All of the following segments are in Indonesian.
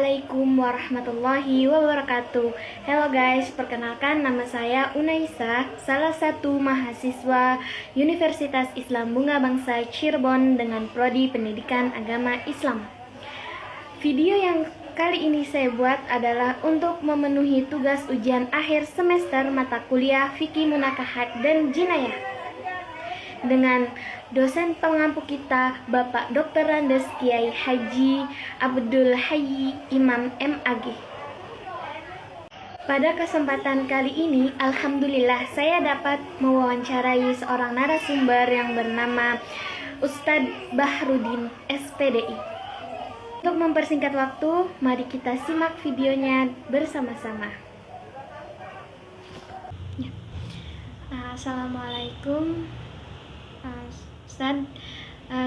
Assalamualaikum warahmatullahi wabarakatuh. Hello guys, perkenalkan nama saya Unaisa, salah satu mahasiswa Universitas Islam Bunga Bangsa Cirebon dengan prodi Pendidikan Agama Islam. Video yang kali ini saya buat adalah untuk memenuhi tugas ujian akhir semester mata kuliah Fikih Munakahat dan Jinayah dengan dosen pengampu kita Bapak Dr. Randes Kiai Haji Abdul Hayy Imam MAG. Pada kesempatan kali ini, alhamdulillah saya dapat mewawancarai seorang narasumber yang bernama Ustadz Bahrudin SPDI. Untuk mempersingkat waktu, mari kita simak videonya bersama-sama. Assalamualaikum Ustaz,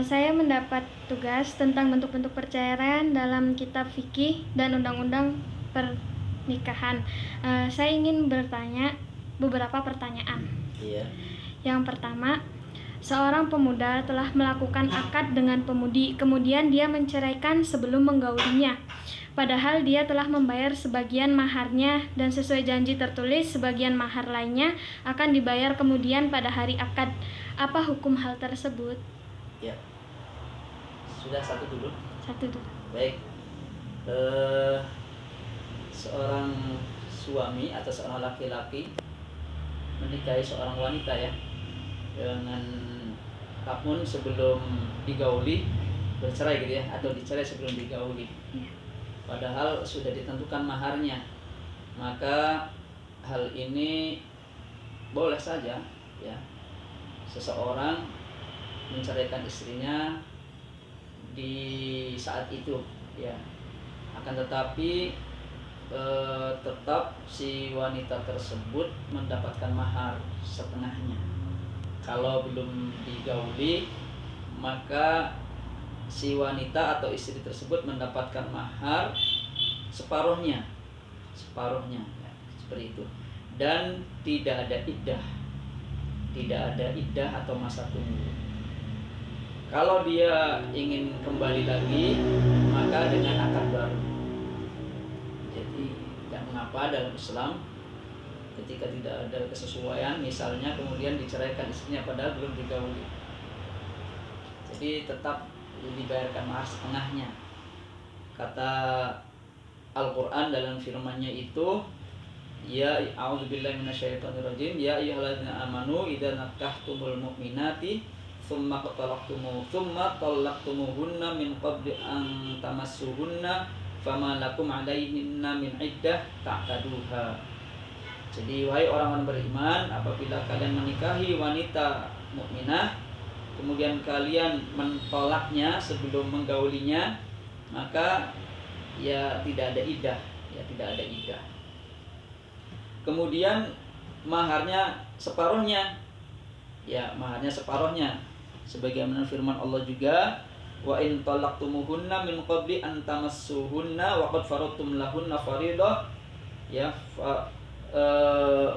saya mendapat tugas tentang bentuk-bentuk perceraian dalam kitab fikih dan undang-undang pernikahan. Saya ingin bertanya beberapa pertanyaan. Yang pertama, seorang pemuda telah melakukan akad dengan pemudi, kemudian dia menceraikan sebelum menggaulinya. Padahal dia telah membayar sebagian maharnya dan sesuai janji tertulis sebagian mahar lainnya akan dibayar kemudian pada hari akad. Apa hukum hal tersebut? Ya, sudah satu dulu. Baik, seorang suami atau seorang laki-laki menikahi seorang wanita ya, dengan namun sebelum digauli bercerai gitu ya, atau dicerai sebelum digauli. Padahal sudah ditentukan maharnya, maka hal ini boleh saja ya, seseorang menceraikan istrinya di saat itu ya. Akan tetapi tetap si wanita tersebut mendapatkan mahar setengahnya. Kalau belum digauli, maka si wanita atau istri tersebut mendapatkan mahar separuhnya ya, seperti itu. Dan tidak ada iddah atau masa tunggu. Kalau dia ingin kembali lagi, maka dengan akad baru. Jadi tidak mengapa dalam Islam ketika tidak ada kesesuaian, misalnya kemudian diceraikan istrinya padahal belum digauli, jadi tetap dibayarkan mahar setengahnya. Kata Al-Quran dalam firman-Nya itu, ya a'udzubillahi minasyaitonirrajim, ya ayyuhalladzina amanu idza nakahtumul mu'minati tsumma talaqtumuhunna min qabli an tamassuhunna fama lakum 'alaihinna min iddah ta'taduha. Jadi wahai orang-orang beriman, apabila kalian menikahi wanita mukminah kemudian kalian mentolaknya sebelum menggaulinya, maka ya tidak ada iddah. Kemudian maharnya separuhnya. Ya, maharnya separuhnya. Sebagaimana firman Allah juga, wa in talaqtumuhunna min qabli an tamassuhunna wa qad faradtum lahunna fariidah ya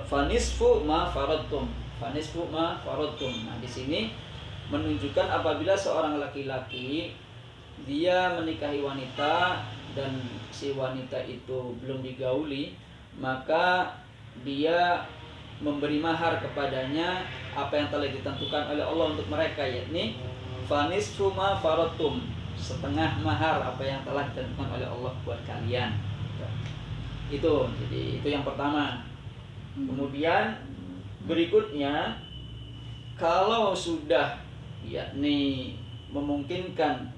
fanisfu ma faradtum. Nah, di sini menunjukkan apabila seorang laki-laki dia menikahi wanita dan si wanita itu belum digauli, maka dia memberi mahar kepadanya apa yang telah ditentukan oleh Allah untuk mereka, yakni fanisfu ma faradtum, setengah mahar apa yang telah ditentukan oleh Allah buat kalian. Jadi itu yang pertama. Kemudian berikutnya, kalau sudah yakni memungkinkan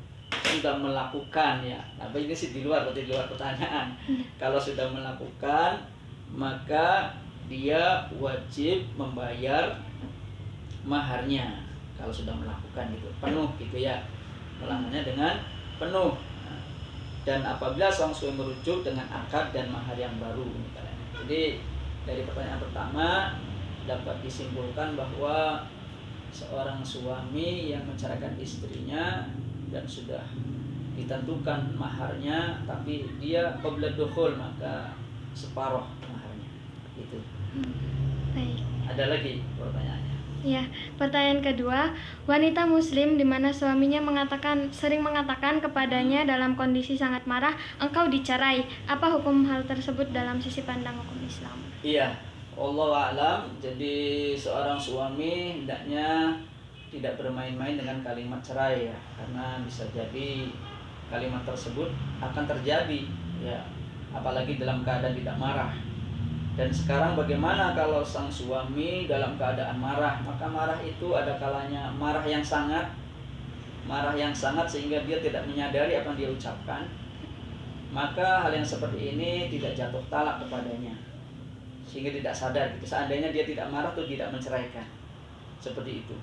sudah melakukan ya, nah ini sih di luar pertanyaan. Kalau sudah melakukan, maka dia wajib membayar maharnya. Kalau sudah melakukan gitu penuh gitu ya, melakukannya dengan penuh. Dan apabila sang suami merujuk dengan akad dan mahar yang baru misalnya. Jadi dari pertanyaan pertama dapat disimpulkan bahwa seorang suami yang menceraikan istrinya dan sudah ditentukan maharnya, tapi dia qabla dukhul, maka separuh maharnya. Itu. Baik. Ada lagi pertanyaannya? Ya, pertanyaan kedua, wanita muslim di mana suaminya sering mengatakan kepadanya dalam kondisi sangat marah, engkau dicerai. Apa hukum hal tersebut dalam sisi pandang hukum Islam? Iya, Allah a'lam. Jadi seorang suami hendaknya tidak bermain-main dengan kalimat cerai ya, karena bisa jadi kalimat tersebut akan terjadi ya, apalagi dalam keadaan tidak marah. Dan sekarang bagaimana kalau sang suami dalam keadaan marah? Maka marah itu ada kalanya marah yang sangat sehingga dia tidak menyadari apa yang dia ucapkan. Maka hal yang seperti ini tidak jatuh talak kepadanya, sehingga tidak sadar gitu. Seandainya dia tidak marah atau tidak menceraikan, seperti itu.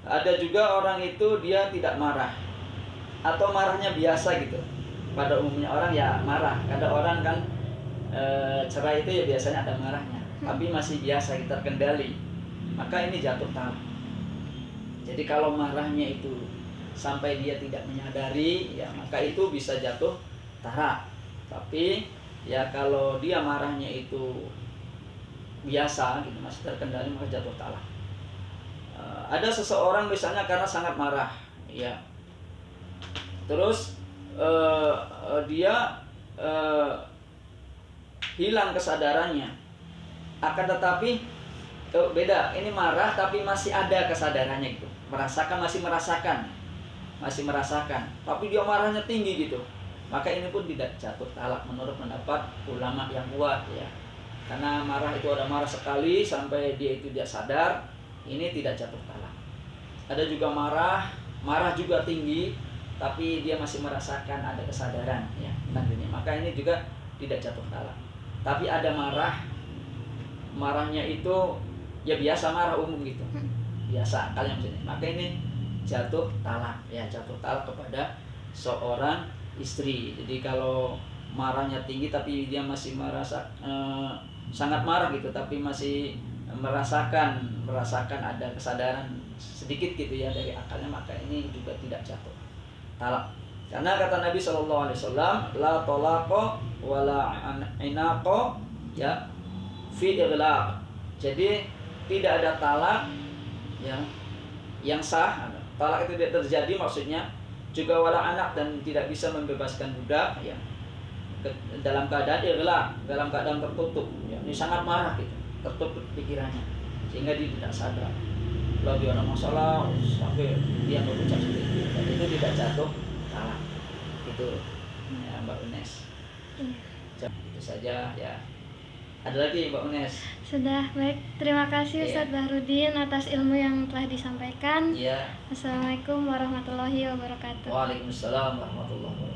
Ada juga orang itu dia tidak marah atau marahnya biasa gitu. Pada umumnya orang ya marah. Ada orang kan cerai itu ya biasanya ada marahnya, tapi masih biasa, kita terkendali, maka ini jatuh talak. Jadi kalau marahnya itu sampai dia tidak menyadari ya, maka itu bisa jatuh talak. Tapi ya kalau dia marahnya itu biasa gitu, masih terkendali, maka jatuh talak. Ada seseorang misalnya karena sangat marah ya, terus dia hilang kesadarannya, akan tetapi beda, ini marah tapi masih ada kesadarannya gitu, masih merasakan, tapi dia marahnya tinggi gitu, maka ini pun tidak jatuh talak menurut pendapat ulama yang kuat ya, karena marah itu ada marah sekali sampai dia itu tidak sadar, ini tidak jatuh talak. Ada juga marah juga tinggi tapi dia masih merasakan ada kesadaran ya nantinya, maka ini juga tidak jatuh talak. Tapi ada marahnya itu ya biasa, marah umum gitu, biasa kalian maksudnya, maka ini jatuh talak ya, jatuh talak kepada seorang istri. Jadi kalau marahnya tinggi tapi dia masih sangat marah gitu, tapi masih merasakan ada kesadaran sedikit gitu ya dari akalnya, maka ini juga tidak jatuh talak. Karena kata Nabi SAW, la talaqa wala inaqa ya fi ighlaq. Jadi tidak ada talak ya yang sah. Talak itu tidak terjadi maksudnya, juga wala anak, dan tidak bisa membebaskan budak ya dalam keadaan ighlaq, dalam keadaan tertutup ya. Ini sangat marah gitu, tertutup pikirannya sehingga dia tidak sadar. Lagi ada masalah sampai dia berucap seperti itu, dan itu tidak jatuh talak. Itu ya Mbak Unes. Iya. Itu saja ya. Ada lagi Mbak Unes? Sudah, baik. Terima kasih Ustadz Bahrudin atas ilmu yang telah disampaikan. Iya. Assalamualaikum warahmatullahi wabarakatuh. Waalaikumsalam warahmatullahi wabarakatuh.